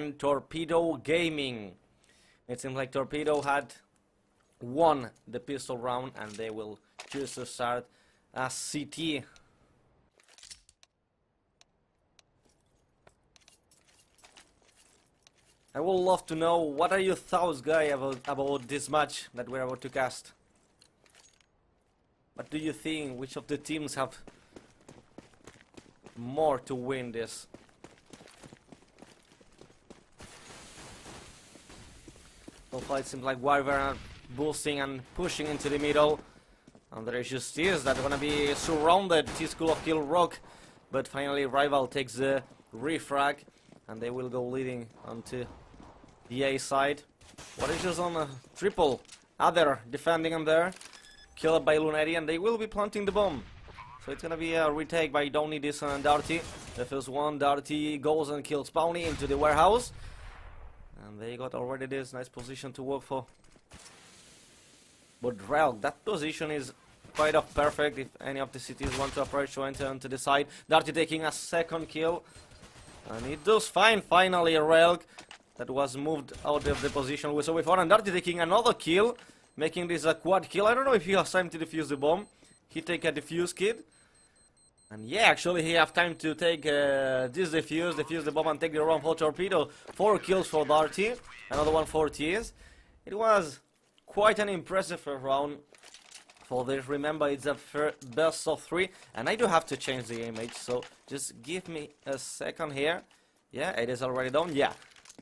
and Torpedo Gaming. It seems like Torpedo had won the pistol round and they will choose to start as CT. I would love to know what are your thoughts, guys, about this match that we're about to cast. What do you think? Which of the teams have more to win this? So far it seems like Wyvern are boosting and pushing into the middle. And there is just this that's gonna be surrounded. T-School of Kill Rock. But finally Rival takes the refrag. And they will go leading onto the A side. What is just on a triple? Other defending him there. Killed by Lunetti, and they will be planting the bomb. So it's gonna be a retake by Donny, Dison and Darty. The first one, Darty goes and kills Pawny into the warehouse. And they got already this nice position to work for. But Relk, that position is quite perfect if any of the cities want to approach to enter onto the side. Darty taking a second kill. And it does fine finally, Relk. That was moved out of the position we saw before. And Darty taking another kill, making this a quad kill. I don't know if he has time to defuse the bomb. He take a defuse kit. And yeah, actually he have time to take this defuse the bomb and take the round for Torpedo. 4 kills for Darty, another one for TS. It was quite an impressive round for this. Remember, it's a best of 3, and I do have to change the image, so just give me a second here. Yeah, it is already done. Yeah,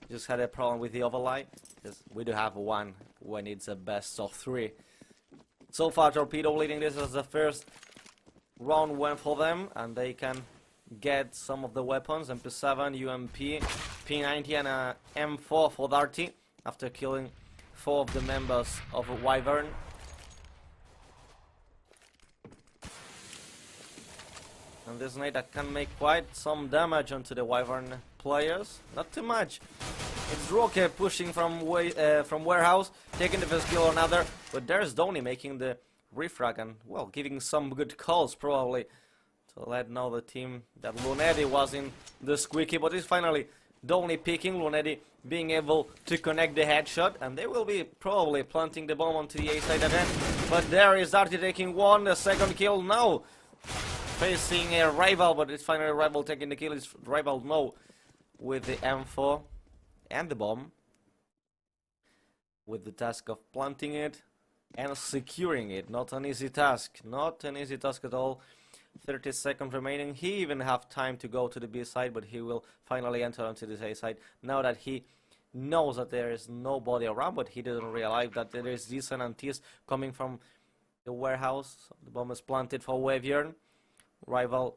just had a problem with the overlay, because we do have one when it's a best of 3. So far, Torpedo leading this as the first round win for them, and they can get some of the weapons, MP7, UMP, P90 and a M4 for Darty after killing 4 of the members of Wyvern. And this nade that can make quite some damage onto the Wyvern players, not too much. It's Roque pushing from warehouse, taking the first kill or another, but there's Donny making the refrag and, well, giving some good calls probably to let know the team that Lunetti was in the squeaky, but it's finally Donny picking, Lunetti being able to connect the headshot, and they will be probably planting the bomb onto the A side again. But there is Darty taking one, the second kill now, facing a Rival, but it's finally Rival taking the kill. It's Rival no with the M4 and the bomb, with the task of planting it and securing it. Not an easy task, not an easy task at all. 30 seconds remaining. He even have time to go to the B side, but he will finally enter onto this A side now that he knows that there is nobody around, but he didn't realize that there is decent antis coming from the warehouse. So the bomb is planted for Wyvern. Rival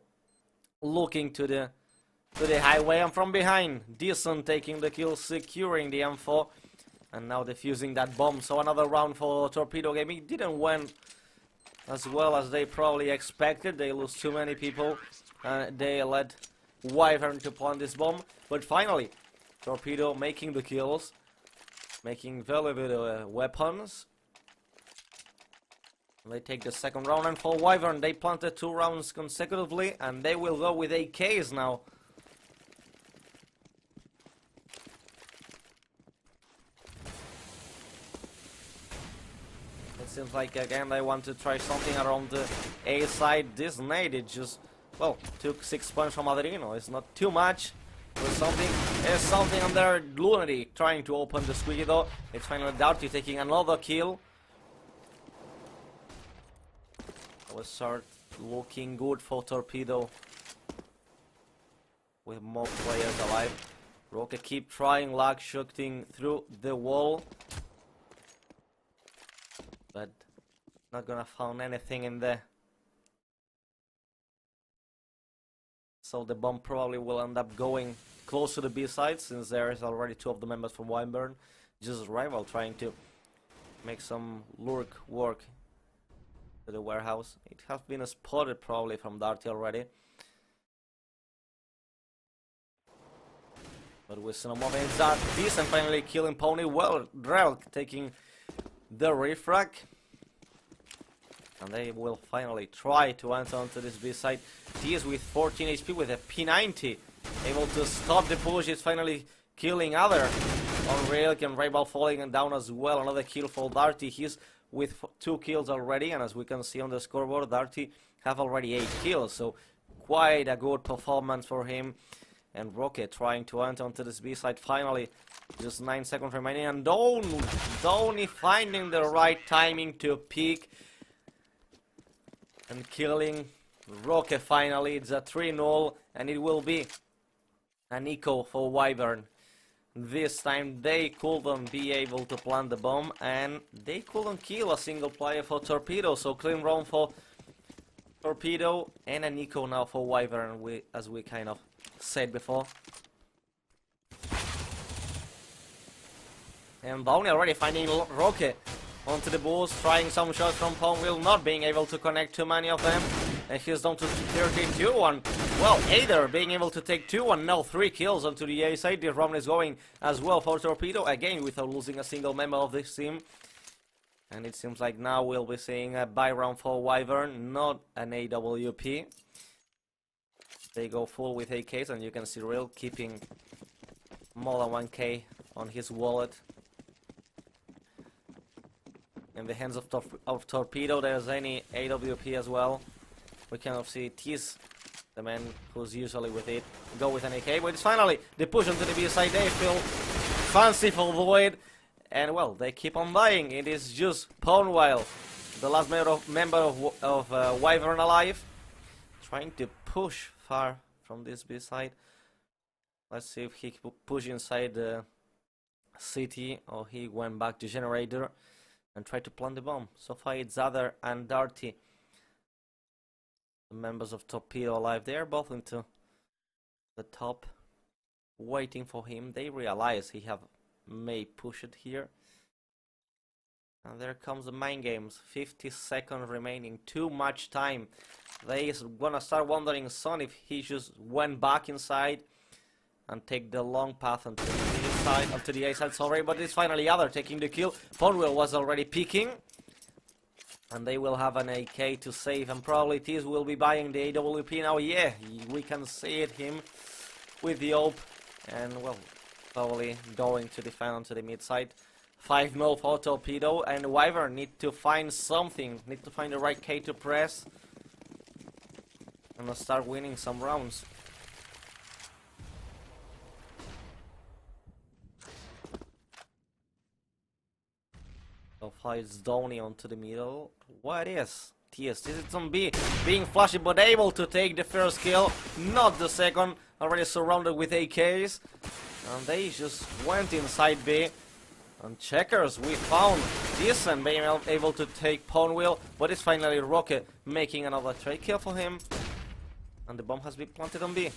looking to the highway, and from behind Decent taking the kill, securing the M4, and now defusing that bomb. So another round for Torpedo Gaming. Didn't win as well as they probably expected. They lose too many people. They let Wyvern to plant this bomb, but finally Torpedo making the kills, making very good weapons. They take the second round, and for Wyvern they planted 2 rounds consecutively, and they will go with AKs now. It seems like again they want to try something around the A side. This nade, it just, well, took 6 points from Adrino. It's not too much, but something on there. Lunetti trying to open the squeaky door. It's finally Darty taking another kill. Will start looking good for Torpedo with more players alive. Roque keep trying luck, shooting through the wall, but not gonna find anything in there. So the bomb probably will end up going close to the B side, since there is already 2 of the members from Wyvern. Just Rival trying to make some lurk work to the warehouse. It has been spotted probably from Darty already, but with some moving, it's Decent finally killing Pawny. Well, Relk taking the refrag, and they will finally try to enter onto this B side. He is with 14 HP with a P90, able to stop the push. It's finally killing other on Railk, and Rival falling down as well. Another kill for Darty. He's with 2 kills already, and as we can see on the scoreboard, Darty have already 8 kills, so quite a good performance for him. And Rocket trying to enter onto this B side finally. Just 9 seconds remaining, and Donny finding the right timing to peek and killing Rocket finally. It's a 3-0, and it will be an eco for Wyvern. This time they couldn't be able to plant the bomb, and they couldn't kill a single player for Torpedo, so clean round for Torpedo and an eco now for Wyvern, as we kind of said before. And Downey already finding Rocket onto the balls, trying some shots from Ponwheel, not being able to connect too many of them. And he's down to 32-1. Well, Aether being able to take 2-1, now 3 kills onto the A side. The round is going as well for Torpedo, again without losing a single member of this team. And it seems like now we'll be seeing a buy round for Wyvern, not an AWP. They go full with AKs, and you can see Real keeping more than 1k on his wallet. In the hands of Torpedo, there's any AWP as well. We kind of see Tease, the man who's usually with it, go with an AK. But it's finally the push onto the B side. They feel fancy for Void, and well, they keep on dying. It is just Ponwheel, the last member of Wyvern alive, trying to push far from this B side. Let's see if he can push inside the city, or he went back to Generator and try to plant the bomb. So far it's Other and Darty, the members of Torpedo alive. They are both into the top, waiting for him. They realize he may push it here. And there comes the main games. 50 seconds remaining, too much time. They gonna start wondering, Son, if he just went back inside and take the long path onto the side, onto the A side, sorry, but it's finally Other taking the kill. Ponwheel was already peeking, and they will have an AK to save, and probably Tease will be buying the AWP now. Yeah, we can see it, him with the AWP, and well, probably going to defend onto the mid side. 5-0 for Torpedo, and Wyvern need to find something, need to find the right K to press, and start winning some rounds. So far it's Donny onto the middle. What is TS? This is on B, being flashy but able to take the first kill, not the second, already surrounded with AKs. And they just went inside B. On Checkers we found Decent being able to take Ponwheel, but it's finally Rocket making another trade kill for him. And the bomb has been planted on B.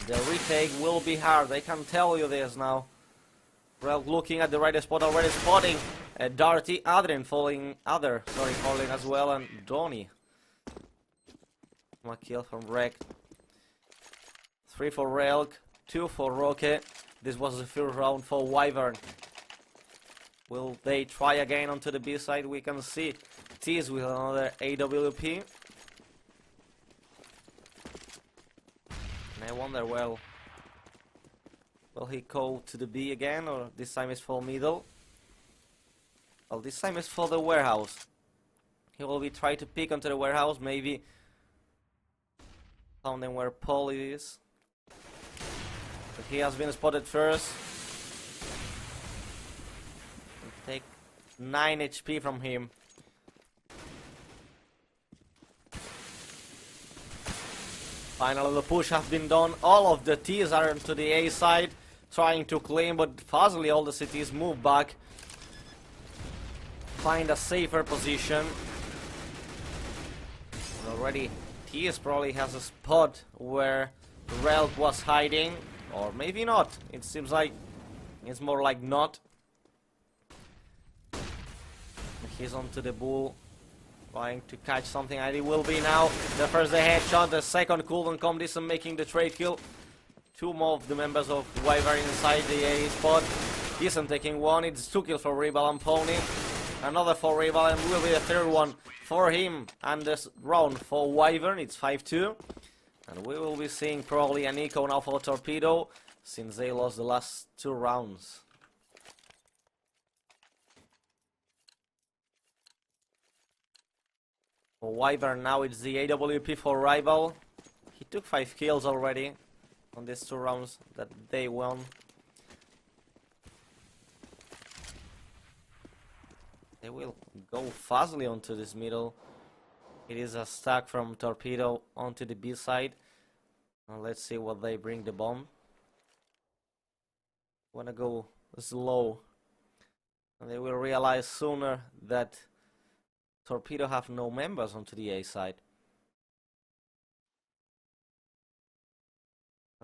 The retake will be hard, I can tell you this now. Well, looking at the right spot, already spotting Darty, Adrian falling as well, and Donny. One kill from Rek. 3 for Relk, 2 for Rocket. This was the first round for Wyvern. Will they try again onto the B side? We can see Tease with another AWP. And I wonder, well, will he go to the B again, or this time is for middle? Well, this time is for the warehouse. He will be trying to pick onto the warehouse, maybe finding where Paul is. But he has been spotted first. Take 9 HP from him. Finally the push has been done. All of the T's are to the A side, trying to claim, but fuzzily all the cities move back. Find a safer position. And already T's probably has a spot where Relk was hiding. Or maybe not. It seems like it's more like not. He's onto the bull, trying to catch something, and it will be now. The first headshot, the second couldn't come. This is making the trade kill. 2 more of the members of Wyvern inside the A spot. Isn't taking 1. It's 2 kills for Rebel and Pony. Another for Rebel, and will be the 3rd one for him. And this round for Wyvern, it's 5-2. And we will be seeing probably an eco now for Torpedo, since they lost the last 2 rounds. For Wyvern now it's the AWP for Rival. He took 5 kills already on these 2 rounds that they won. They will go fastly onto this middle. It is a stack from Torpedo onto the B side. Let's see what they bring the bomb. Wanna go slow. And they will realize sooner that Torpedo have no members onto the A side.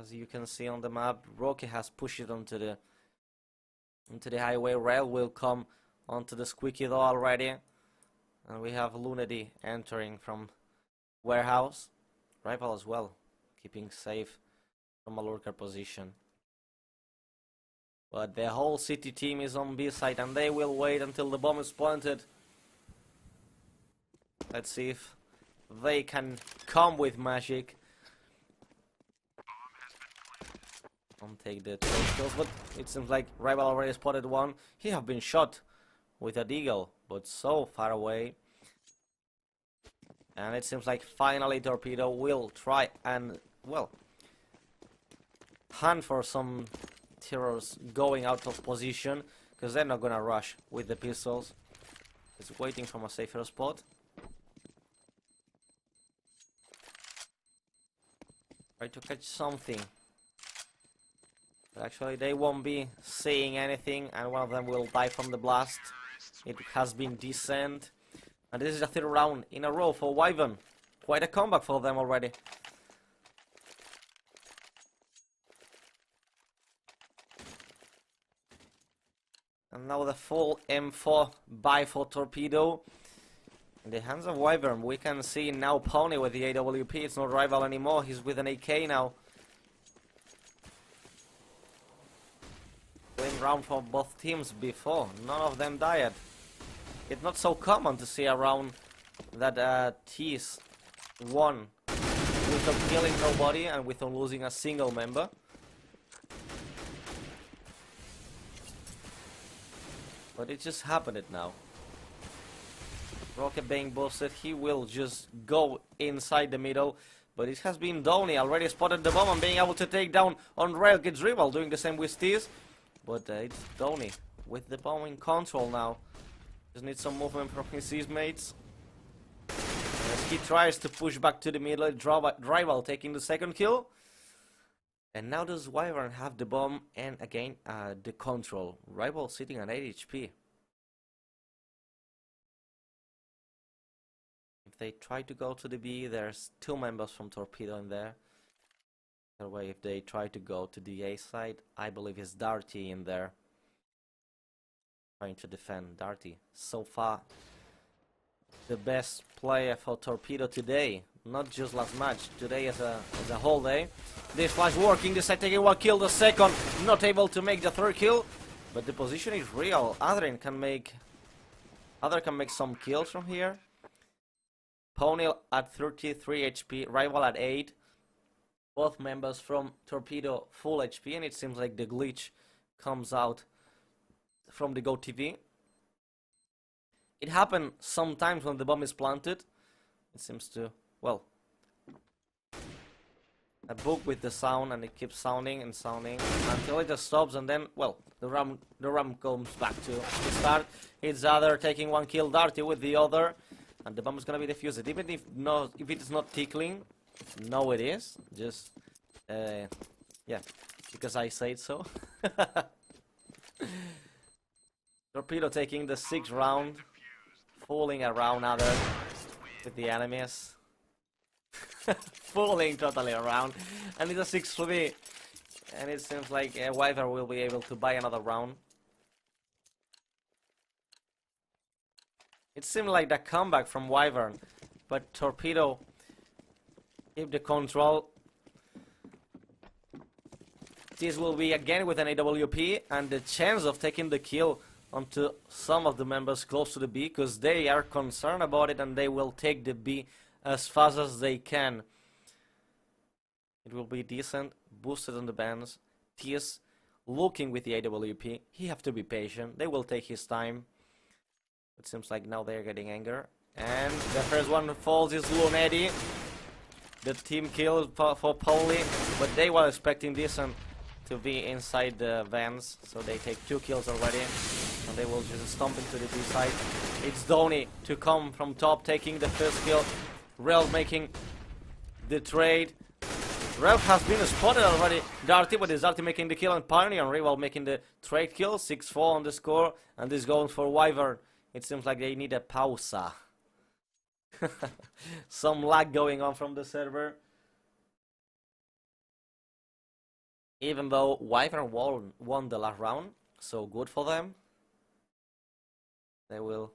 As you can see on the map, Rocky has pushed it onto the highway. Rail will come onto the squeaky door already. And we have Lunedy entering from warehouse. Rival as well, keeping safe from a lurker position. But the whole city team is on B side and they will wait until the bomb is planted. Let's see if they can come with magic. Don't take the 12 kills, but it seems like Rival already spotted one. He have been shot with a deagle, but so far away. And it seems like finally Torpedo will try and, well, hunt for some terrors going out of position, because they're not gonna rush with the pistols. It's waiting from a safer spot. Try to catch something. But actually they won't be seeing anything, and one of them will die from the blast. It has been descent. And this is the 3rd round in a row for Wyvern. Quite a comeback for them already. And now the full M4 buy for Torpedo. In the hands of Wyvern, we can see now Pony with the AWP. It's not Rival anymore, he's with an AK now. Win round for both teams before, none of them died. It's not so common to see a round that T's won without killing nobody and without losing a single member. But it just happened now. Rocket being boosted, he will just go inside the middle. But it has been Donny already spotted the bomb and being able to take down on rail. Gets Rival doing the same with Steez. But it's Donny with the bomb in control now. Just needs some movement from his teammates. As he tries to push back to the middle, Rival taking the 2nd kill. And now does Wyvern have the bomb and again the control. Rival sitting at 8 HP. If they try to go to the B, there's 2 members from Torpedo in there. Either way, if they try to go to the A side, I believe it's Darty in there. Trying to defend Darty. So far, the best player for Torpedo today. Not just last match, today as a whole day. This flash working, the side taking 1 kill, the 2nd not able to make the 3rd kill. But the position is real. Other can make some kills from here. Pony at 33 HP, Rival at 8. Both members from Torpedo full HP, and it seems like the glitch comes out from the Go TV. It happened sometimes when the bomb is planted. It seems to, well, a book with the sound, and it keeps sounding and sounding until it just stops, and then, well, the ram comes back to the start. It's Other taking 1 kill, Darty with the other, and the bomb is gonna be defused. Even if it is not tickling, no, it is. Just, yeah, because I said so. Torpedo taking the 6th round, fooling around Other with the enemies. Fooling totally around, and it's a 6-3, and it seems like Wyvern will be able to buy another round. It seemed like the comeback from Wyvern, but Torpedo keep the control. This will be again with an AWP, and the chance of taking the kill onto some of the members close to the B, because they are concerned about it and they will take the B as fast as they can. It will be decent, boosted on the bans. TS looking with the AWP. He have to be patient. They will take his time. It seems like now they're getting anger. And the first one falls is Lunedi. The team kill for Poli, but they were expecting this and to be inside the vans, so they take 2 kills already. And they will just stomp into the B side. It's Dhoni to come from top, taking the first kill. Rel making the trade. Rel has been spotted already. Darty, but is Darty making the kill, and Pioneer and Rival making the trade kill. 6-4 on the score, and this goes for Wyvern. It seems like they need a pausa. Some lag going on from the server. Even though Wyvern won the last round, so good for them. They will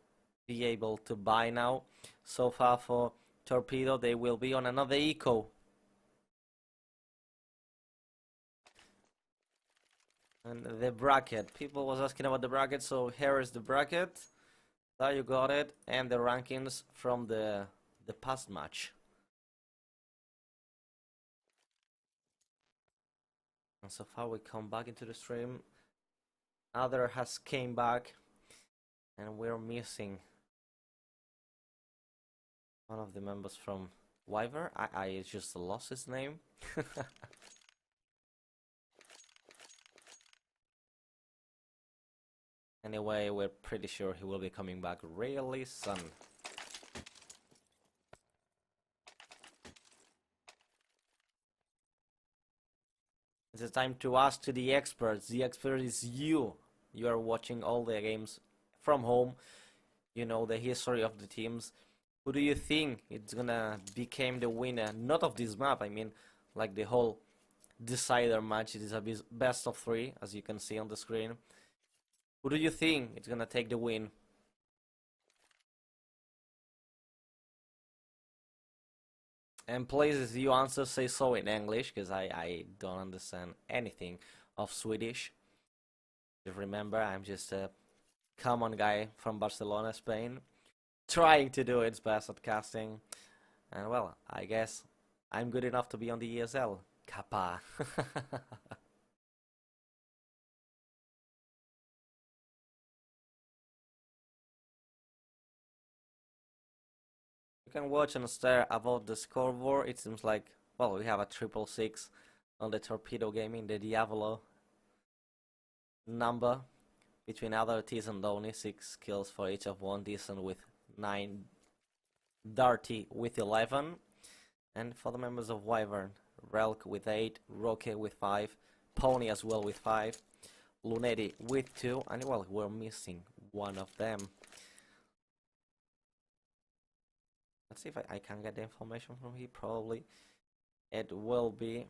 be able to buy now. So far for Torpedo, they will be on another eco. And the bracket. People was asking about the bracket, so here is the bracket. There you got it, and the rankings from the past match. And so far we come back into the stream. Other has came back, and we're missing one of the members from Wyvern. I just lost his name. Anyway, we're pretty sure he will be coming back really soon. It's time to ask to the experts. The expert is you. You are watching all the games from home. You know the history of the teams. Who do you think it's gonna become the winner? Not of this map, I mean, like the whole decider match. It is a best of 3, as you can see on the screen. Who do you think is gonna take the win? And please, if you answer, say so in English, because I don't understand anything of Swedish. Just remember, I'm just a common guy from Barcelona, Spain, trying to do its best at casting. And well, I guess I'm good enough to be on the ESL. Kappa. You can watch and stare about the scoreboard. It seems like, well, we have a 666 on the Torpedo Gaming, the Diavolo number. Between other T's and Dhoni, 6 kills for each of one, Decent with 9, Darty with 11. And for the members of Wyvern, Relk with 8, Roque with 5, Pony as well with 5, Lunedi with 2, and well, we're missing one of them. Let's see if I can get the information from here. Probably it will be.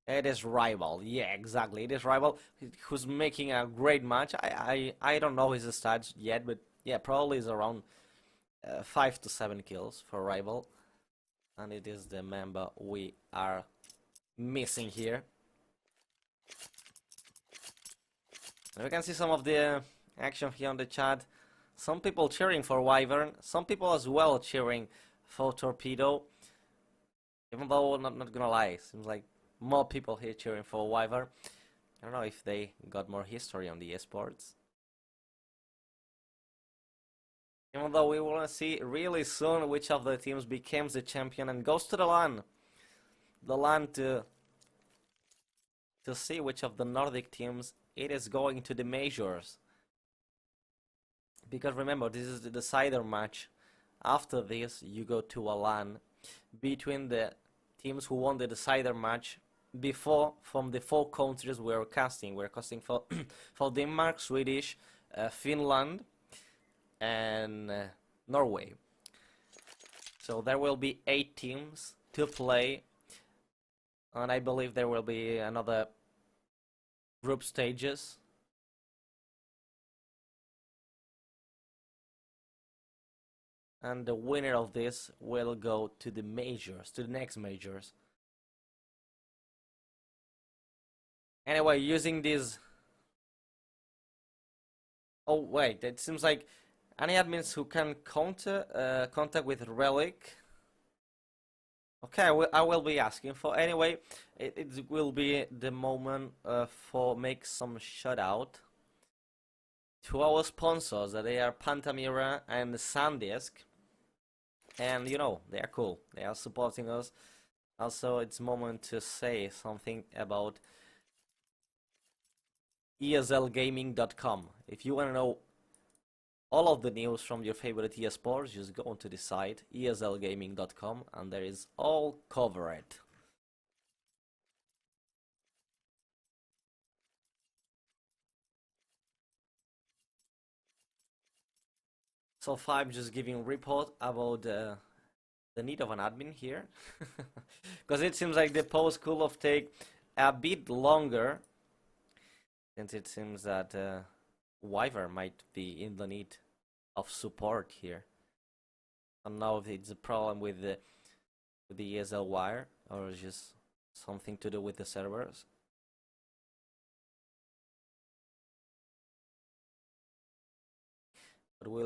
It is Rival. Yeah, exactly. It is Rival who's making a great match. I don't know his stats yet, but yeah, probably is around 5 to 7 kills for Rival. And it is the member we are missing here. And we can see some of the action here on the chat. Some people cheering for Wyvern, some people as well cheering for Torpedo. Even though, not gonna lie, seems like more people here cheering for Wyvern. I don't know if they got more history on the esports. Even though we wanna see really soon which of the teams becomes the champion and goes to the LAN. The LAN to see which of the Nordic teams it is going to the majors. Because remember, this is the decider match. After this, you go to a LAN between the teams who won the decider match before from the 4 countries we're casting. We're casting for for Denmark, Swedish, Finland, and Norway. So there will be 8 teams to play, and I believe there will be another group stages. And the winner of this will go to the majors, to the next majors. Anyway, using this... Oh wait, it seems like any admins who can contact with Relic Okay, I will be asking for. Anyway, it will be the moment for make some shout out to our sponsors. That they are Pantamira and SanDisk, and you know they are cool. They are supporting us. Also, it's moment to say something about ESLgaming.com. If you want to know all of the news from your favorite eSports, just go onto the site ESLgaming.com and there is all covered. So far I'm just giving report about the need of an admin here. Because it seems like the post could have take a bit longer, since it seems that Wyvern might be in the need of support here. I don't know if it's a problem with the ESL wire or just something to do with the servers. But we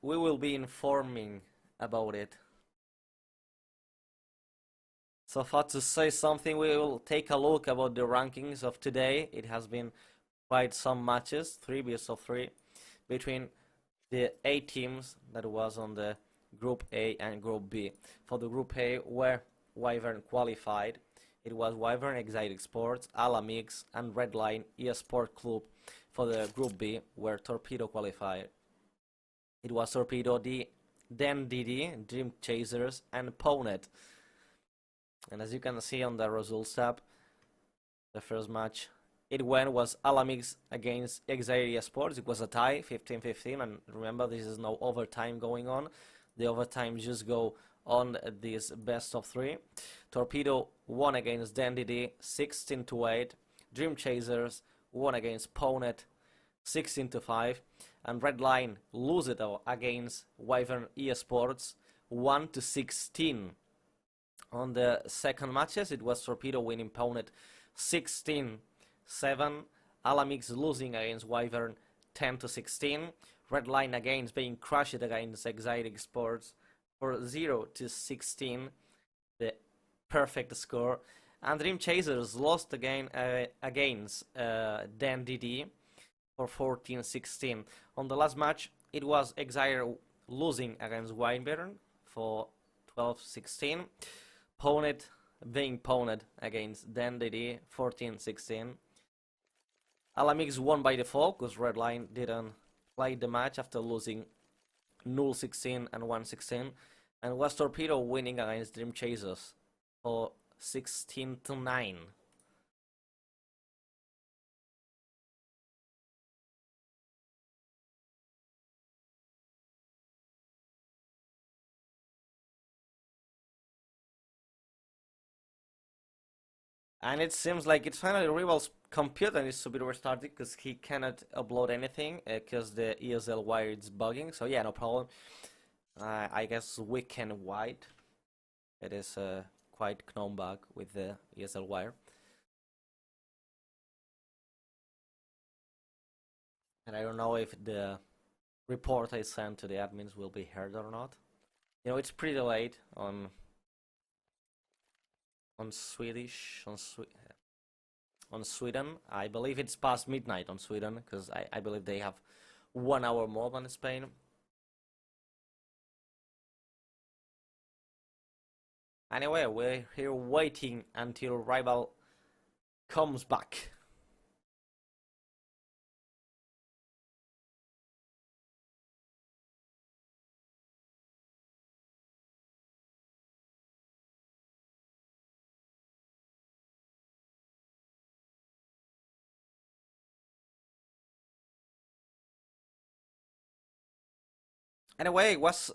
will be informing about it. So far to say something, we will take a look about the rankings of today. It has been quite some matches, 3 best of 3, between the 8 teams that was on the Group A and Group B. For the Group A, where Wyvern qualified, it was Wyvern Exotic Sports, Alamix, and Redline eSport Club. For the Group B, where Torpedo qualified, it was Torpedo, then DD, Dream Chasers, and Ponet. And as you can see on the results tab, the first match it went was Alamix against Exotic Sports. It was a tie, 15-15, and remember this is no overtime going on. The overtime just go on this best of 3. Torpedo won against DD 16-8. Dream Chasers won against Ponet 16-5, and Redline lose it against Wyvern eSports 1-16. On the second matches, it was Torpedo winning Ponet 16-7, Alamix losing against Wyvern 10-16, Redline again being crushed against Exotic Sports for 0-16, the perfect score, and Dream Chasers lost again against Dan DD for 14-16. On the last match, it was Exile losing against Wyvern for 12-16. Ponet being Ponet against Dan DD 14-16. Alamix won by default because Redline didn't play the match after losing 0-16 and 1-16, and was Torpedo winning against Dream Chasers for 16-9. And it seems like it's finally Rival's computer needs to be restarted because he cannot upload anything because the ESL wire is bugging. So yeah, no problem. I guess weekend wide. It is quite GNOME bug with the ESL wire. And I don't know if the report I sent to the admins will be heard or not. You know, it's pretty late on Swedish, on Sweden. I believe it's past midnight on Sweden because I believe they have 1 hour more than Spain. Anyway, we're here waiting until Rival comes back. Anyway, it was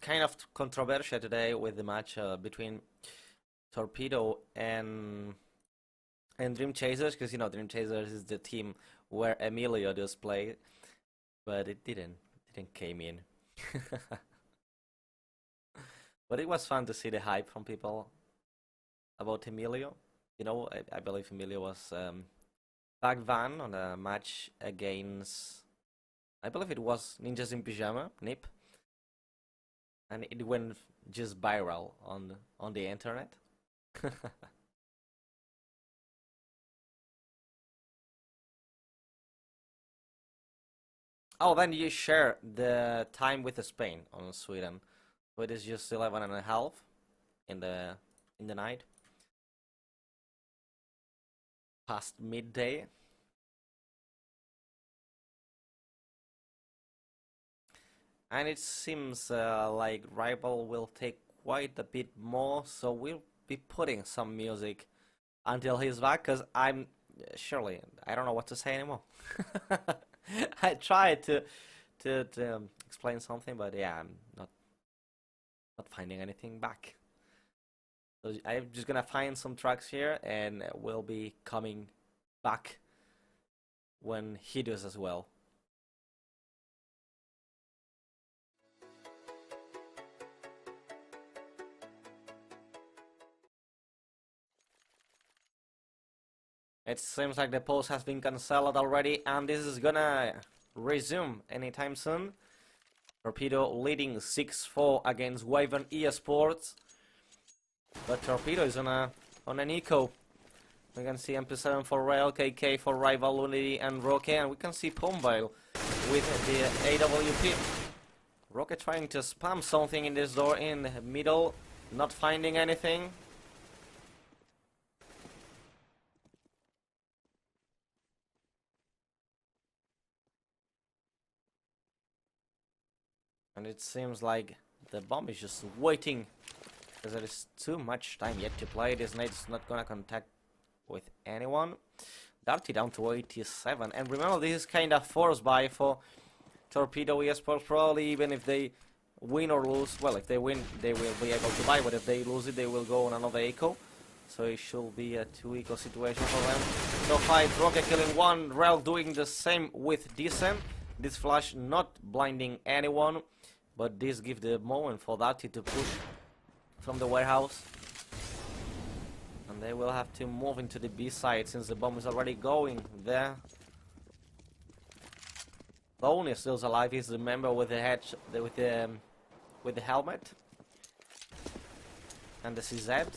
kind of controversial today with the match between Torpedo and Dream Chasers, because you know Dream Chasers is the team where Emilio does play, but it didn't came in. But it was fun to see the hype from people about Emilio. You know, I believe Emilio was back van on a match against, I believe it was Ninjas in Pyjama, NIP. and it went just viral on the internet. Oh, then you share the time with Spain on Sweden. So it is just 11:30 in the night, past midday. And it seems like Rival will take quite a bit more, so we'll be putting some music until he's back, because I'm surely I don't know what to say anymore. I tried to explain something, but yeah, I'm not finding anything back. So I'm just gonna find some tracks here, and we'll be coming back when he does as well. It seems like the post has been cancelled already, and this is gonna resume anytime soon. Torpedo leading 6-4 against Wyvern eSports, but Torpedo is on an eco. We can see MP7 for Rail, KK for Rival, Unity, and Roque, and we can see Pombile with the AWP. Roque trying to spam something in this door in the middle, not finding anything. And it seems like the bomb is just waiting, because there is too much time yet to play. This nade's not gonna contact with anyone. Darty down to 87, and remember, this is kind of forced buy for Torpedo eSports. Probably even if they win or lose, well, if they win they will be able to buy, but if they lose it they will go on another eco. So it should be a 2 eco situation for them. So 5, Rocket killing 1, Rel doing the same with Descent. This flash not blinding anyone, but this gives the moment for Darty to push from the warehouse. And they will have to move into the B side since the bomb is already going there. Lone is still alive. He's the member with the head, with the helmet and the CZ.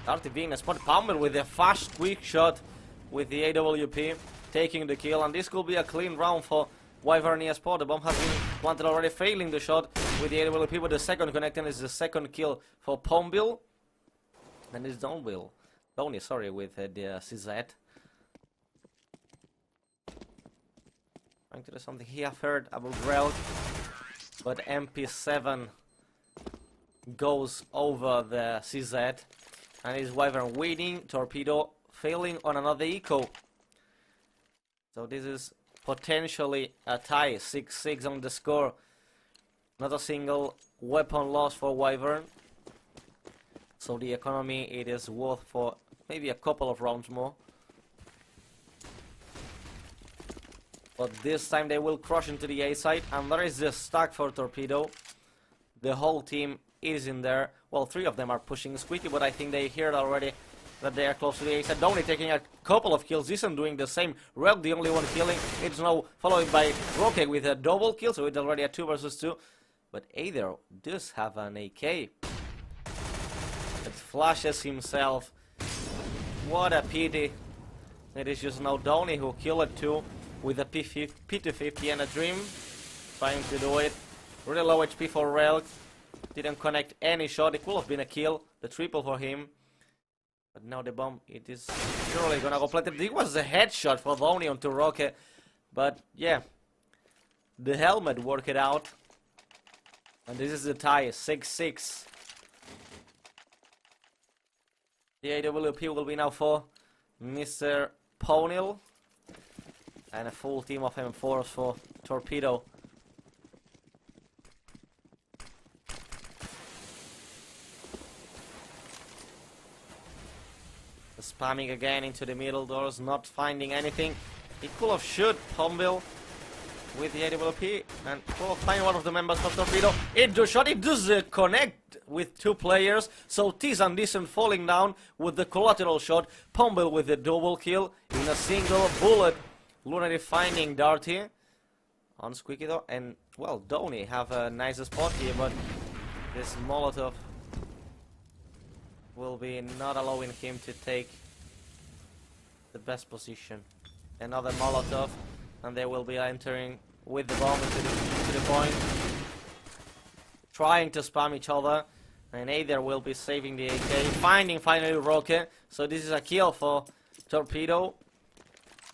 Darty being a spot Palmer with a fast quick shot with the AWP, taking the kill, and this could be a clean round for Wyvern eSports. The bomb has been planted already, failing the shot with the AWP, but the second connecting is the second kill for Pombil. And it's Donny, sorry, with the CZ. Trying to do something. He have heard about Rel, but MP7 goes over the CZ, and is Wyvern winning. Torpedo failing on another eco. So this is potentially a tie, 6-6 on the score. Not a single weapon loss for Wyvern. So the economy, it is worth for maybe a couple of rounds more. But this time they will crush into the A side, and there is the stack for Torpedo. The whole team is in there. Well, 3 of them are pushing Squeaky, but I think they heard already that they are close to the A side. Donny taking a couple of kills. Isn't doing the same. Rel the only one killing. It's now followed by Roque with a double kill, so it's already a 2 versus 2. But Aether does have an AK. It flashes himself. What a pity. It is just now Donny who killed it too, with a P250 and a Dream. Trying to do it. Really low HP for Rel. Didn't connect any shot. It could have been a kill. The triple for him. But now the bomb, it is surely gonna go planted. It was a headshot for Donny onto Roque. But yeah, the helmet worked it out. And this is the tie, 6-6. The AWP will be now for Mr. Ponil. And a full team of M4s for Torpedo. Spamming again into the middle doors, not finding anything. He could have shot Pombil with the AWP and could have find one of the members of Torpedo. It does shot, it does connect with 2 players. So Tiz and Decent falling down with the collateral shot. Pombil with the double kill in a single bullet. Lunatic finding Darty on Squeaky though, and well, Donny have a nice spot here, but This Molotov will be not allowing him to take the best position. Another Molotov, and they will be entering with the bomb into the point, trying to spam each other, and either will be saving the AK, finding finally Rocket. So this is a kill for Torpedo,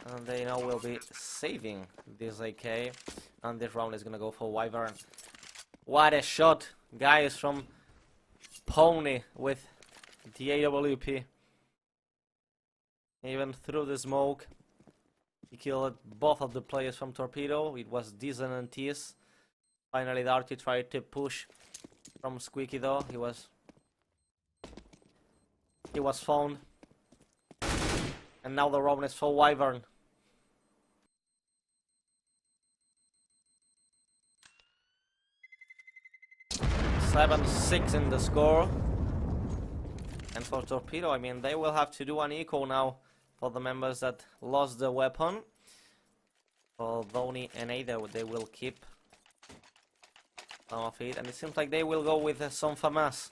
and they now will be saving this AK, and this round is gonna go for Wyvern. What a shot, guys, from Pony with the AWP. Even through the smoke, he killed both of the players from Torpedo. It was Dizon and Tease. Finally, Darty tried to push from Squeaky though. He was found. And now the round is for Wyvern. (7-6) in the score. And for Torpedo, I mean, they will have to do an eco now for the members that lost the weapon. For Dhoni and Ada, they will keep some of it, and it seems like they will go with some FAMAS.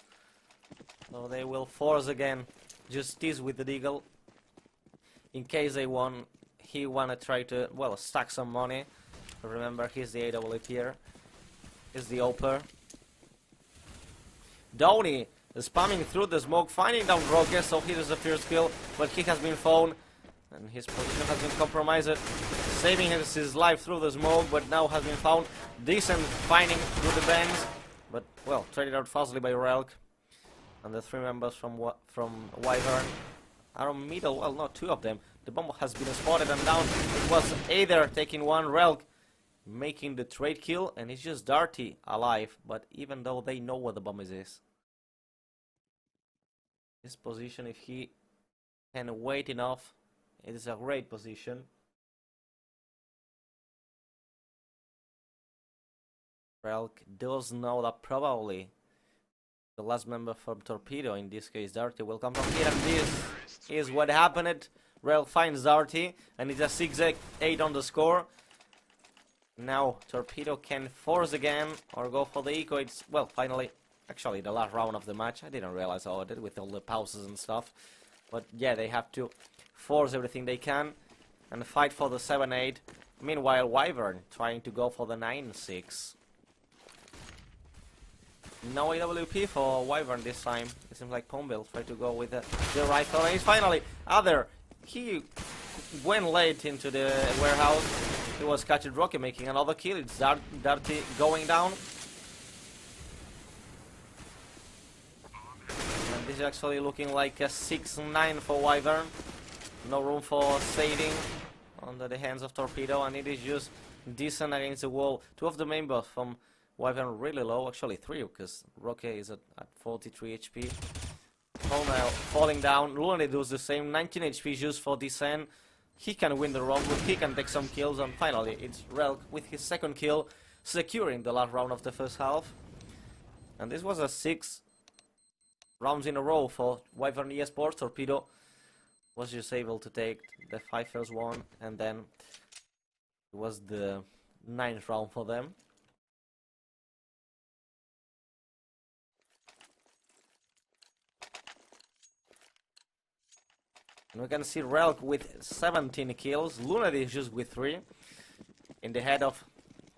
So they will force again Justice with the Deagle. In case they won, he wanna try to, well, stack some money. Remember, he's the AWP here. He's the Oper. Dhoni is spamming through the smoke, finding down Rocket, so he does the first kill, but he has been found, and his position has been compromised, saving his life through the smoke, but now has been found. Decent finding through the bends, but, well, traded out fastly by Relk. And the three members from Wyvern are on middle, well, not two of them. The bomb has been spotted and down. It was either taking one, Relk making the trade kill, and it's just Darty alive, but even though they know what the bomb is. This position, if he can wait enough, it is a great position. Relk does know that probably the last member from Torpedo, in this case Darty, will come from here, and this is what happened. Relk finds Darty, and it's a 6-8 on the score. Now Torpedo can force again, or go for the eco. It's, well, finally, actually the last round of the match. I didn't realize how I did with all the pauses and stuff. But yeah, they have to force everything they can and fight for the 7-8. Meanwhile, Wyvern trying to go for the 9-6. No AWP for Wyvern this time. It seems like Pombil tried to go with the rifle, and he's finally other. He went late into the warehouse. He was catching Rocket making another kill. It's Darty going down. And this is actually looking like a 6-9 for Wyvern. No room for saving under the hands of Torpedo, and it is just decent against the wall. Two of the members from Wyvern really low, actually three, because Rocket is at 43 HP. Now falling down. Lundy does the same, 19 HP just for Descent. He can win the round, but he can take some kills, and finally it's Relk with his second kill, securing the last round of the first half. And this was a 6 rounds in a row for Wyvern eSports. Torpedo was just able to take the 5 first one, and then it was the 9th round for them. And we can see Relk with 17 kills, Lunatic just with 3. In the head of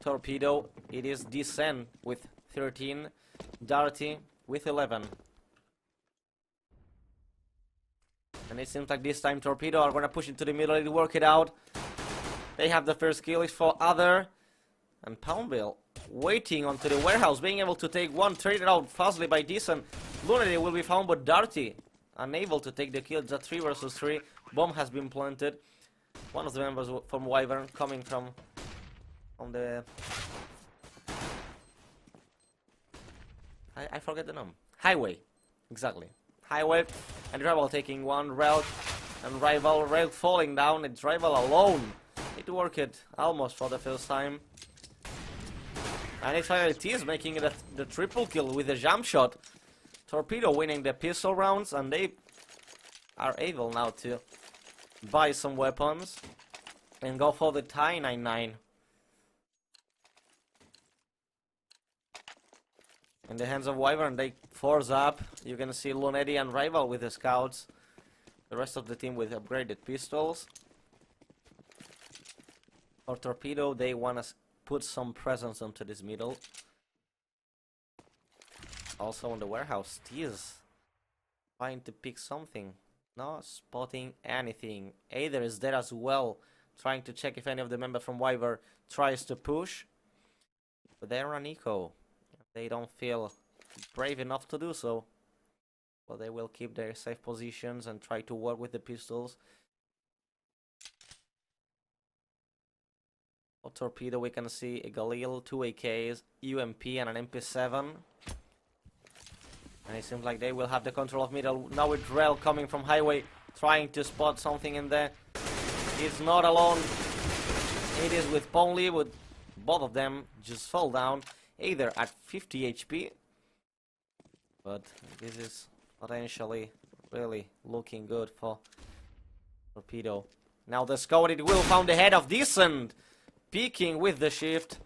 Torpedo, it is Descent with 13, Darty with 11. And it seems like this time Torpedo are gonna push into the middle and work it out. They have the first kill, is for Other. And Poundville waiting onto the warehouse, being able to take one, traded out fastly by Decent. Lunatic will be found, but Darty unable to take the kill. It's a 3 versus 3. Bomb has been planted. One of the members from Wyvern coming from the... I forget the name. Highway. Exactly. Highway. And Rival taking one. Relk and Rival. Relk falling down. It's Rival alone. It worked almost for the first time. And it's finally Tease making it the triple kill with a jump shot. Torpedo winning the pistol rounds, and they are able now to buy some weapons and go for the tie 9-9. In the hands of Wyvern, they force up. You can see Lunetti and Rival with the scouts. The rest of the team with upgraded pistols. For Torpedo, they want to put some presence onto this middle. Also on the warehouse, Tears trying to pick something. Not spotting anything. Aether is there as well, trying to check if any of the members from Wyvern tries to push. But they're on eco. They don't feel brave enough to do so. Well, they will keep their safe positions and try to work with the pistols. For Torpedo, we can see a Galil, 2 AKs, UMP and an MP7. And it seems like they will have the control of middle. Now with Rel coming from highway, trying to spot something in there. He's not alone. It is with Ponley, with both of them just fall down. Either at 50 HP. But this is potentially really looking good for Torpedo. Now the scout, it will found the head of Decent. Peeking with the shift.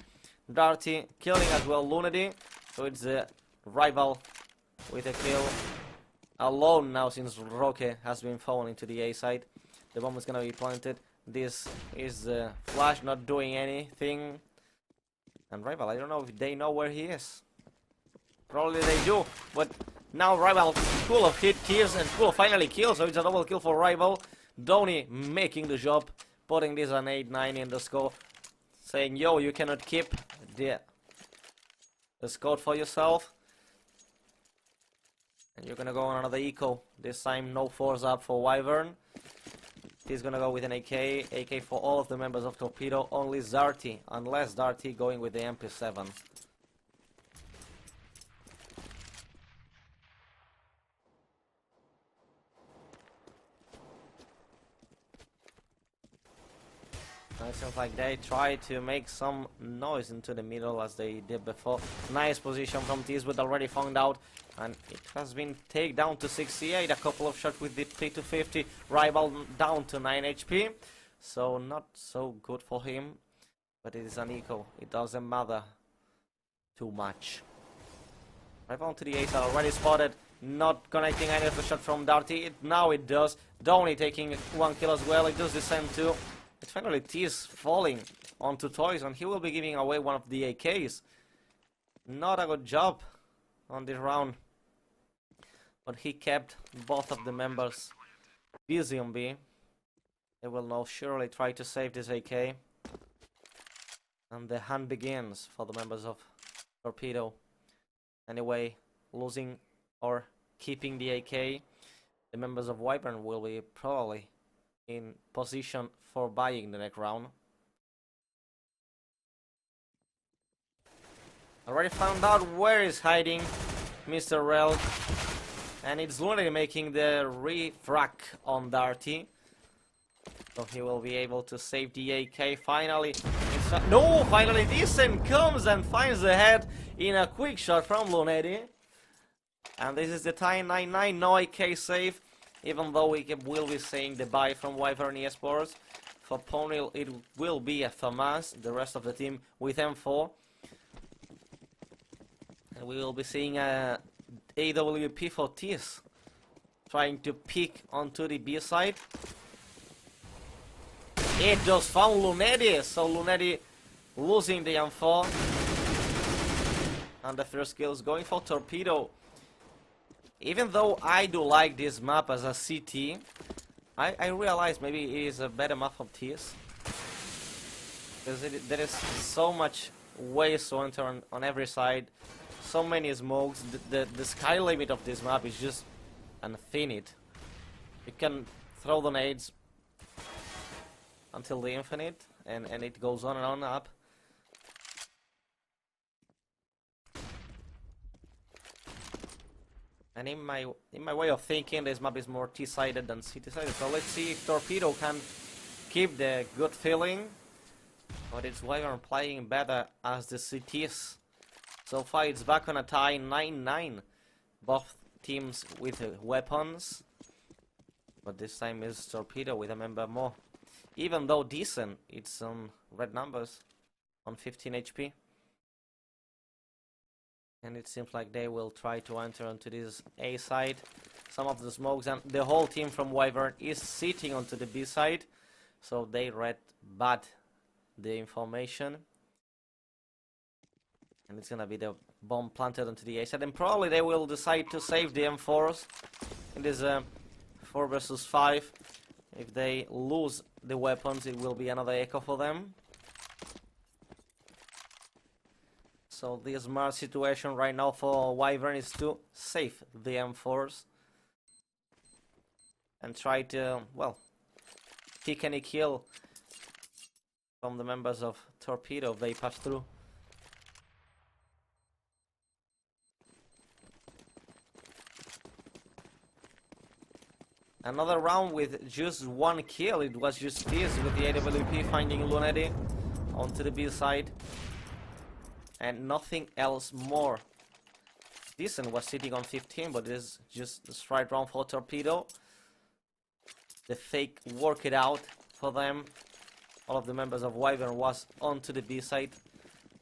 Darty killing as well Lunacy. So it's a Rival with a kill alone now, since Roque has been falling into the A side. The bomb is gonna be planted. This is Flash not doing anything. And Rival, I don't know if they know where he is. Probably they do, but now Rival full of hit kills and full of finally kills, so it's a double kill for Rival. Donny making the job, putting this on 8-9 in the score, saying, yo, you cannot keep the score for yourself. And you're gonna go on another eco. This time no force up for Wyvern. He's gonna go with an AK. AK for all of the members of Torpedo. Only Zarty, unless Darty going with the MP7. It seems like they try to make some noise into the middle as they did before. Nice position from Tease, but already found out. And it has been taken down to 68. A couple of shots with the P250. Rival down to 9 HP. So not so good for him. But it is an eco. It doesn't matter too much. Rival to the 8 are already spotted. Not connecting any of the shot from Darty. Now it does. Donny taking 1 kill as well. It does the same too. It's finally Tease falling onto Toys, and he will be giving away one of the AKs. Not a good job on this round. But he kept both of the members busy on B. They will now surely try to save this AK. And the hunt begins for the members of Torpedo. Anyway, losing or keeping the AK, the members of Wyvern will be probably in position for buying the next round. Already found out where is hiding Mr. Rel, and it's Lunacy making the refrac on Darty, so he will be able to save the AK finally. No, finally Decent comes and finds the head in a quick shot from Lunacy, and this is the tie 9-9. No AK save. Even though we will be saying the buy from Wyvern eSports. For Pony, it will be a Thomas, the rest of the team with M4. And we will be seeing a AWP for Tease, trying to peek onto the B side. It just found Lunetti, so Lunetti losing the M4. And the first kill is going for Torpedo. Even though I do like this map as a CT, I realize maybe it is a better map of Tears. Because there is so much ways to enter on every side, so many smokes. The sky limit of this map is just infinite. You can throw the nades until the infinite, and it goes on and on up. And in my way of thinking, this map is more T-sided than C-sided. So let's see if Torpedo can keep the good feeling. But it's Wyvern playing better as the CTs. So far it's back on a tie 9-9. Both teams with weapons. But this time is Torpedo with a member more. Even though Decent, it's on red numbers. On 15 HP. And it seems like they will try to enter onto this A side. Some of the smokes, and the whole team from Wyvern is sitting onto the B side. So they read bad the information. And it's gonna be the bomb planted onto the A side. And probably they will decide to save the M4s in this 4 versus 5. If they lose the weapons, it will be another echo for them. So the smart situation right now for Wyvern is to save the M4s and try to, well, pick any kill from the members of Torpedo if they pass through. Another round with just 1 kill. It was just this with the AWP finding Lunedy onto the B side. And nothing else more. Decent was sitting on 15, but it is just a straight round for Torpedo. The fake worked it out for them. All of the members of Wyvern was onto the B side.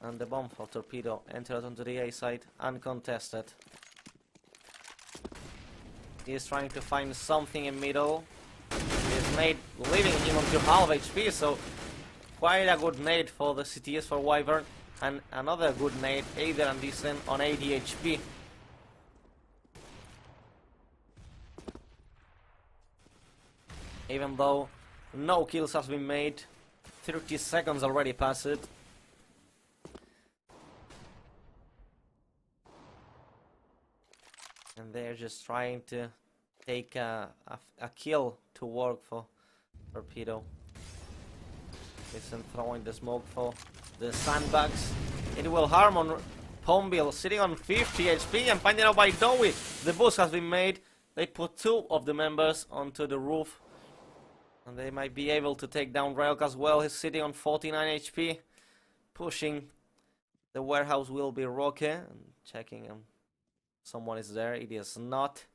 And the bomb for Torpedo entered onto the A side uncontested. He is trying to find something in middle. His nade leaving him onto half HP, so quite a good nade for the CTS for Wyvern. And another good nade, Either and Decent on 80 HP. Even though no kills has been made, 30 seconds already passed. And they're just trying to take a kill to work for Torpedo. Decent throwing the smoke for the sandbags. It will harm on Pombil, sitting on 50 HP and finding out by Dowie. The boost has been made. They put 2 of the members onto the roof. And they might be able to take down Relk as well. He's sitting on 49 HP. Pushing. The warehouse will be Roque. And checking him. Someone is there. It is not.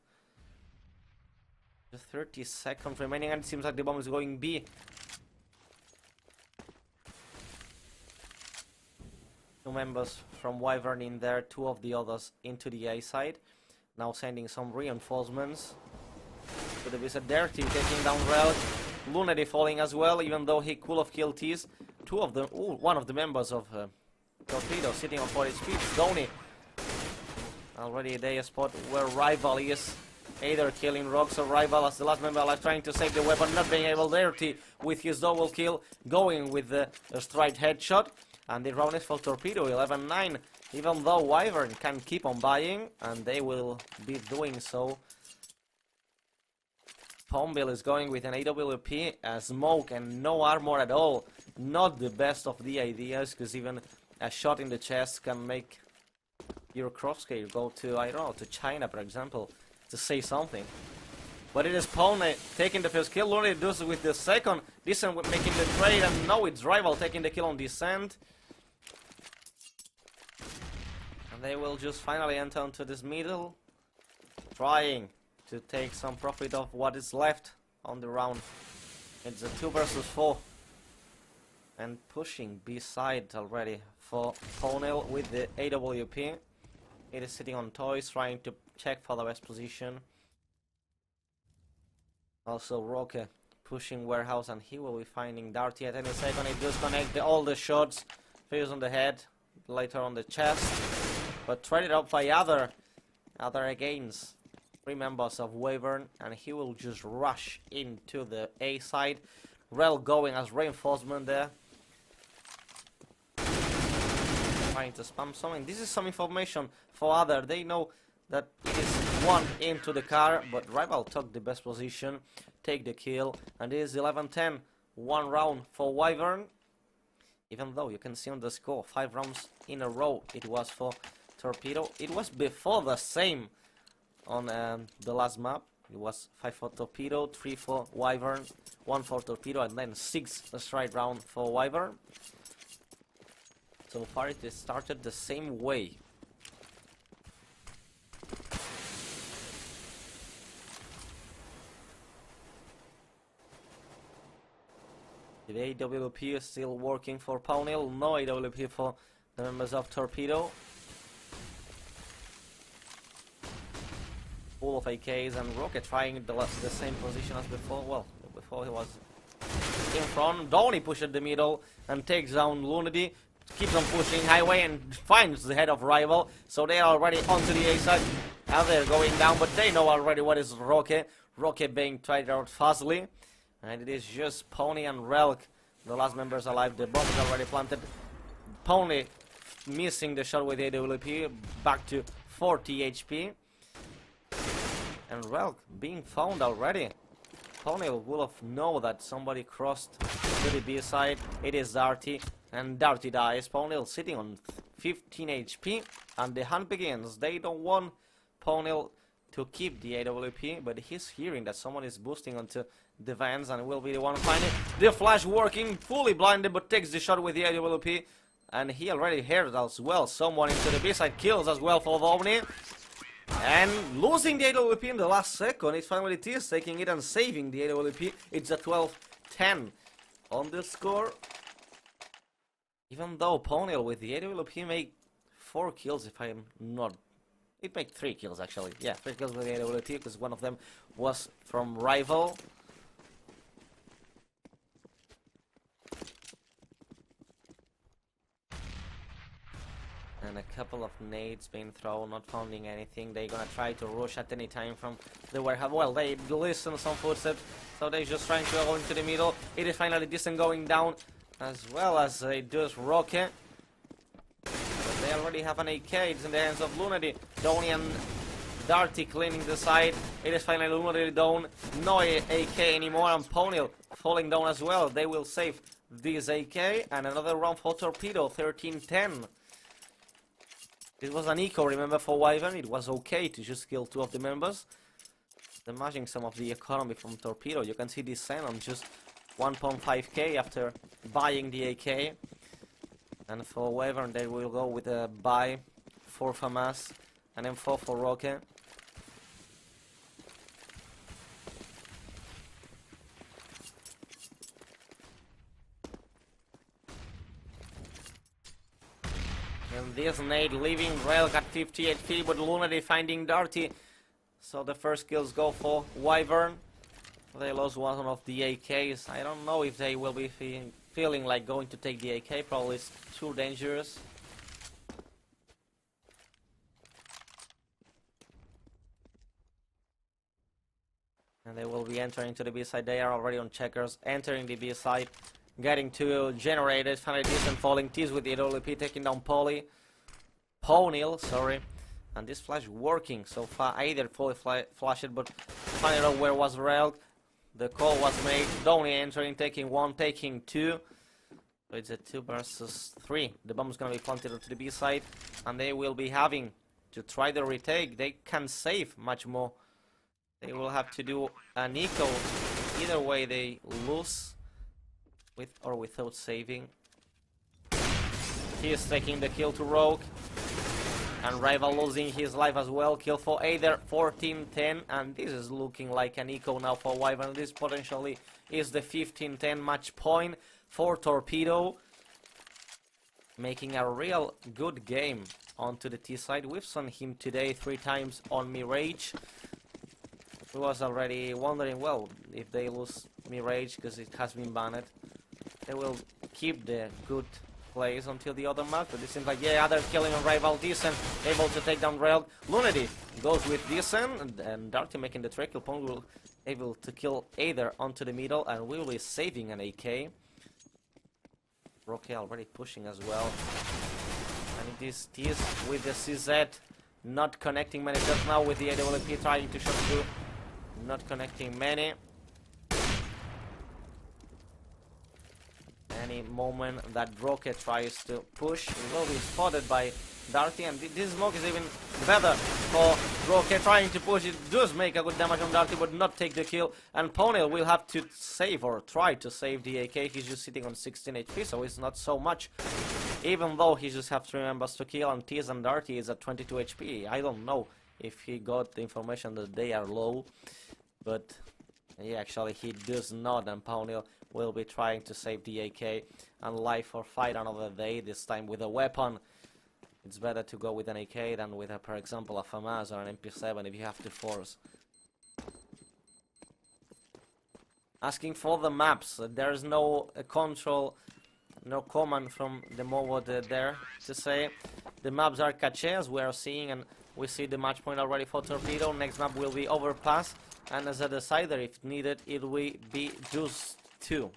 Just 30 seconds remaining and it seems like the bomb is going B. Two members from Wyvern in there, 2 of the others into the A side. Now sending some reinforcements. Could have been a dirty taking down Relk. Lunedy falling as well, even though he could have killed Tease. 2 of them, one of the members of Torpedo sitting on 40 speed. Donny. Already a day spot where Rival is either killing Rocks or Rival as the last member alive trying to save the weapon, not being able. Dirty with his double kill, going with the straight headshot. And the round is for Torpedo, 11-9. Even though Wyvern can keep on buying, and they will be doing so. Pombil is going with an AWP, a smoke, and no armor at all. Not the best of the ideas, because even a shot in the chest can make your crosshair go to, I don't know, to China, for example, to say something. But it is Pone taking the first kill. Lunedy does it with the second. Decent with making the trade, and no, it's Rival taking the kill on Descent. And they will just finally enter into this middle, trying to take some profit of what is left on the round. It's a 2 versus 4. And pushing B side already for Ponel with the AWP. It is sitting on toys, trying to check for the best position. Also Roque pushing warehouse, and he will be finding Darty at any second. It does connect all the shots. First on the head, later on the chest. But traded up by other against 3 members of Wyvern, and he will just rush into the A side. Rel going as reinforcement there. Trying to spam something. This is some information for other. They know that it is 1 into the car, but Rival took the best position, take the kill, and it is 11-10. 1 round for Wyvern. Even though you can see on the score, 5 rounds in a row it was for Torpedo. It was before the same on the last map. It was 5 for Torpedo, 3 for Wyvern, 1 for Torpedo, and then 6 straight round for Wyvern. So far it has started the same way. The AWP is still working for Pownhill, no AWP for the members of Torpedo. full of AKs, and Rocket trying the same position as before. Well, before he was in front. Donny pushes the middle and takes down Lunedy. Keeps on pushing highway and finds the head of Rival. So they are already onto the A side. And they're going down, but they know already what is Rocket. Rocket being tried out fastly. And it is just Pony and Relk, the last members alive. The bomb is already planted. Pony missing the shot with AWP. Back to 40 HP. And Relk being found already. Pony will have known that somebody crossed to the B side. It is Darty. And Darty dies. Ponil sitting on 15 HP. And the hunt begins. They don't want Ponil to keep the AWP. But he's hearing that someone is boosting onto the vans. And will be the one finding the flash working. Fully blinded, but takes the shot with the AWP. And he already heard as well. Someone into the B side kills as well for Vovny. And losing the AWP in the last second. It's finally Tears taking it and saving the AWP. It's a 12-10 on the score. Even though Ponil with the AWP made 4 kills, if I'm not... It made 3 kills actually. Yeah, 3 kills with the AWP because one of them was from Rival. And a couple of nades being thrown, not finding anything. They're gonna try to rush at any time from the warehouse. Well, they listen some footsteps, so they're just trying to go into the middle. It is finally Distant going down, as well as it does Rocket. But they already have an AK. It's in the hands of Lunedy. Donny and Darty cleaning the side. It is finally Lunedy down. No AK anymore, and Ponil falling down as well. They will save this AK, and another round for Torpedo, 13-10. It was an eco, remember, for Wyvern. It was okay to just kill 2 of the members. Damaging some of the economy from Torpedo. You can see this Sen on just 1.5k after buying the AK. And for Wyvern, they will go with a buy 4 FAMAS and then 4 for Rocket. And this nade leaving Relk at 50 HP, but Lunedy finding Darty. So the first kills go for Wyvern. They lost one of the AKs. I don't know if they will be feeling like going to take the AK. Probably it's too dangerous. And they will be entering to the B side. They are already on checkers, entering the B side. Getting to generated, finally Distant falling. Tease with the AWP, taking down Ponil, sorry. And this flash working so far. Either fully flashed, but finding out where was Relk. The call was made. Donny entering, taking 1, taking 2. So it's a 2 versus 3. The bomb is gonna be planted to the B side, and they will be having to try the retake. They can save much more. They will have to do an eco. Either way, they lose. With or without saving. He is taking the kill to Rogue. And Rival losing his life as well. Kill for Aether, 14-10. And this is looking like an eco now for Wyvern. This potentially is the 15-10 match point for Torpedo. Making a real good game onto the T side. We've seen him today 3 times on Mirage. We was already wondering, well, if they lose Mirage because it has been banned. They will keep the good plays until the other map, but it seems like, yeah, they're killing on Rival. Decent, able to take down Relk. Lunedy goes with Decent, and Darty making the trick. Pong will able to kill Aether onto the middle, and will be saving an AK. Rocky already pushing as well. And it is Tease with the CZ, not connecting many shots now with the AWP trying to shot through. Not connecting many. Any moment that Rocket tries to push will be spotted by Darty, and this smoke is even better for Rocket trying to push. It does make a good damage on Darty, but not take the kill. And Ponil will have to save or try to save the AK. He's just sitting on 16 HP, so it's not so much. Even though he just have 3 members to kill, and Tease and Darty is at 22 HP. I don't know if he got the information that they are low, but yeah, actually he does not, and Ponil will be trying to save the AK and live for fight another day, this time with a weapon. It's better to go with an AK than with, for example, a FAMAS or an MP7 if you have to force. Asking for the maps. There is no control, no command from the mobile there to say. The maps are cache, as we are seeing, and we see the match point already for Torpedo. Next map will be Overpass, and as a decider, if needed, it will be Juice 2.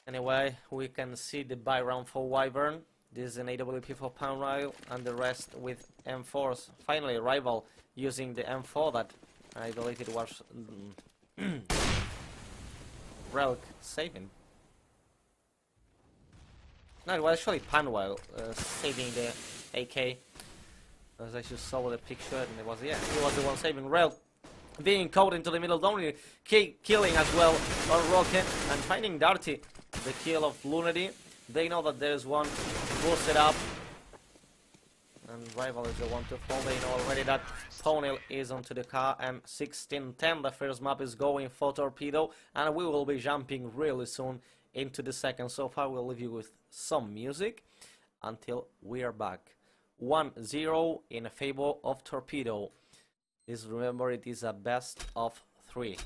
Anyway, we can see the buy round for Wyvern. This is an AWP for Pound Rail, and the rest with M4s. Finally, Rival using the M4 that I believe it was Relk saving. No, it was actually Panwell saving the AK. As I just saw the picture, and it was, yeah, he was the one saving. Relk being caught into the middle, only killing as well on Rocket, and finding Darty the kill of Lunity. They know that there's one boosted up, and Rival is the one to fall. They know already that Ponyl is onto the car, and 16-10, the first map is going for Torpedo, and we will be jumping really soon into the second. So far we'll leave you with some music until we are back. 1-0 in favor of Torpedo. Please remember, it is a best of 3.